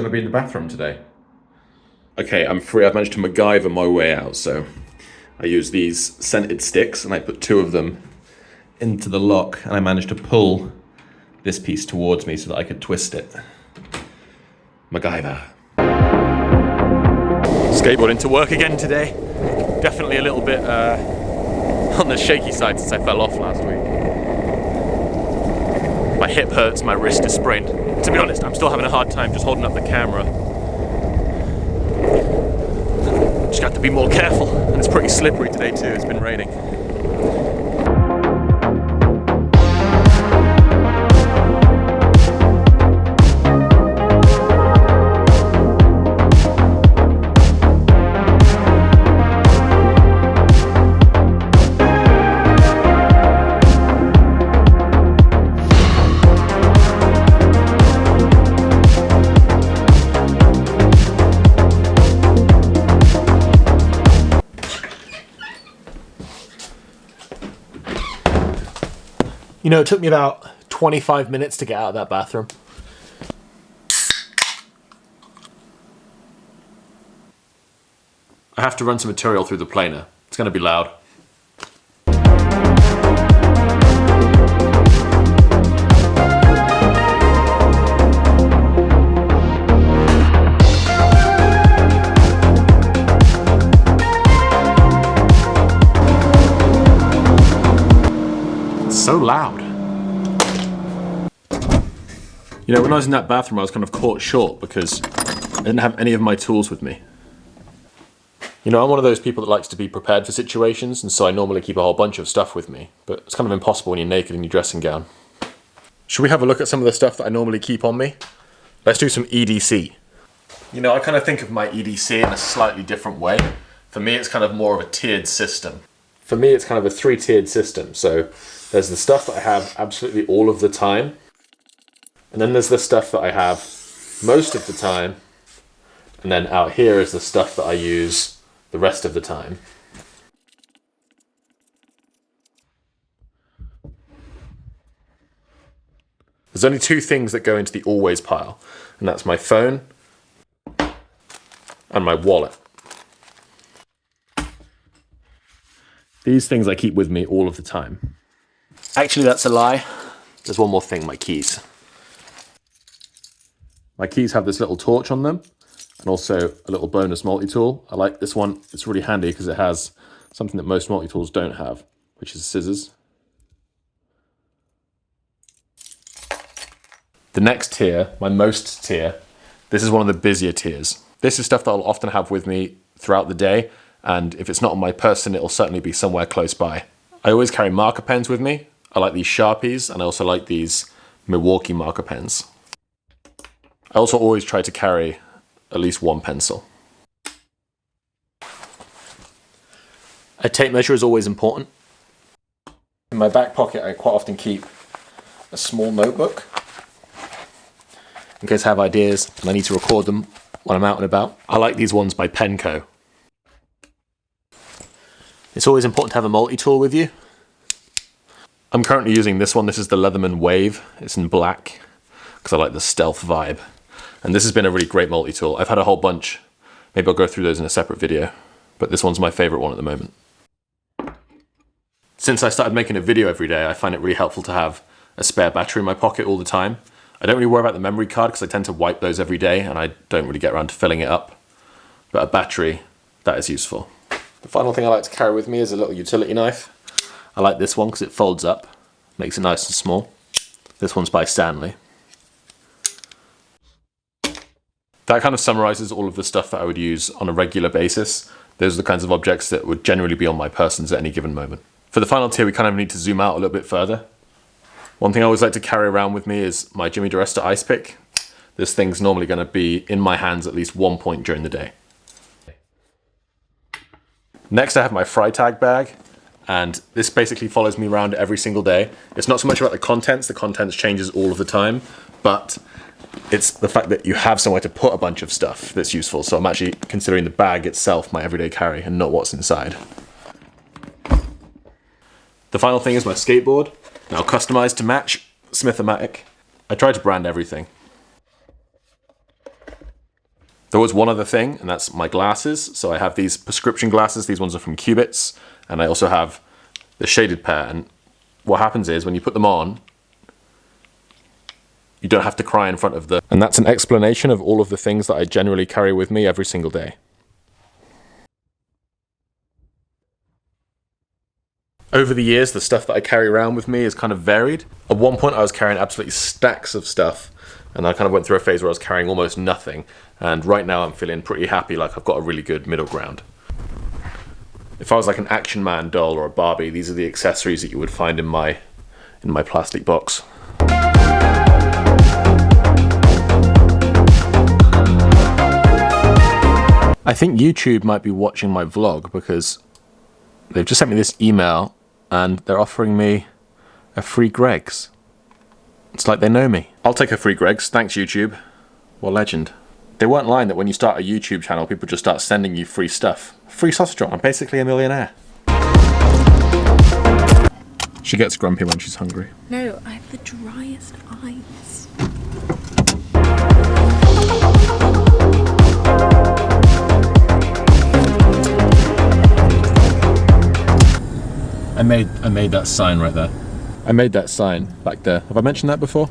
going to be in the bathroom today? Okay, I'm free. I've managed to MacGyver my way out, so I use these scented sticks and I put 2 of them into the lock and I managed to pull this piece towards me so that I could twist it. MacGyver. Skateboarding to work again today. Definitely a little bit on the shaky side since I fell off last week. My hip hurts, my wrist is sprained. To be honest, I'm still having a hard time just holding up the camera. Just got to be more careful, and it's pretty slippery today too, it's been raining. You know, it took me about 25 minutes to get out of that bathroom. I have to run some material through the planer. It's going to be loud. So loud. You know, when I was in that bathroom, I was kind of caught short because I didn't have any of my tools with me. You know, I'm one of those people that likes to be prepared for situations, and so I normally keep a whole bunch of stuff with me, but it's kind of impossible when you're naked in your dressing gown. Should we have a look at some of the stuff that I normally keep on me? Let's do some EDC. You know, I kind of think of my EDC in a slightly different way. For me, it's kind of more of a tiered system. For me, it's kind of a 3-tiered system, so there's the stuff that I have absolutely all of the time, and then there's the stuff that I have most of the time, and then out here is the stuff that I use the rest of the time. There's only 2 things that go into the always pile, and that's my phone and my wallet. These things I keep with me all of the time. Actually, that's a lie. There's one more thing, my keys. My keys have this little torch on them, and also a little bonus multi-tool. I like this one. It's really handy because it has something that most multi-tools don't have, which is scissors. The next tier, my most tier, this is one of the busier tiers. This is stuff that I'll often have with me throughout the day, and if it's not on my person, it'll certainly be somewhere close by. I always carry marker pens with me. I like these Sharpies, and I also like these Milwaukee marker pens. I also always try to carry at least 1 pencil. A tape measure is always important. In my back pocket, I quite often keep a small notebook in case I have ideas and I need to record them when I'm out and about. I like these ones by Penco. It's always important to have a multi-tool with you. I'm currently using this one. This is the Leatherman Wave. It's in black because I like the stealth vibe. And this has been a really great multi-tool. I've had a whole bunch. Maybe I'll go through those in a separate video. But this one's my favorite one at the moment. Since I started making a video every day, I find it really helpful to have a spare battery in my pocket all the time. I don't really worry about the memory card because I tend to wipe those every day and I don't really get around to filling it up. But a battery, that is useful. The final thing I like to carry with me is a little utility knife. I like this one because it folds up, makes it nice and small. This one's by Stanley. That kind of summarizes all of the stuff that I would use on a regular basis. Those are the kinds of objects that would generally be on my persons at any given moment. For the final tier, we kind of need to zoom out a little bit further. One thing I always like to carry around with me is my Jimmy DiResta ice pick. This thing's normally going to be in my hands at least 1 point during the day. Next, I have my Freitag bag, and this basically follows me around every single day. It's not so much about the contents changes all of the time, but it's the fact that you have somewhere to put a bunch of stuff that's useful. So I'm actually considering the bag itself my everyday carry and not what's inside. The final thing is my skateboard, now customized to match Smithomatic. I try to brand everything. There was one other thing, and that's my glasses. So I have these prescription glasses. These ones are from Cubits, and I also have the shaded pair. And what happens is when you put them on, you don't have to cry in front of the... And that's an explanation of all of the things that I generally carry with me every single day. Over the years, the stuff that I carry around with me is kind of varied. At one point, I was carrying absolutely stacks of stuff, and I kind of went through a phase where I was carrying almost nothing. And right now, I'm feeling pretty happy, like I've got a really good middle ground. If I was like an Action Man doll or a Barbie, these are the accessories that you would find in my plastic box. I think YouTube might be watching my vlog because they've just sent me this email and they're offering me a free Greggs. It's like they know me. I'll take a free Greggs, thanks YouTube. What a legend. They weren't lying that when you start a YouTube channel, people just start sending you free stuff. Free sausage roll, I'm basically a millionaire. She gets grumpy when she's hungry. No, I have the driest eyes. I made that sign right there. I made that sign back there. Have I mentioned that before?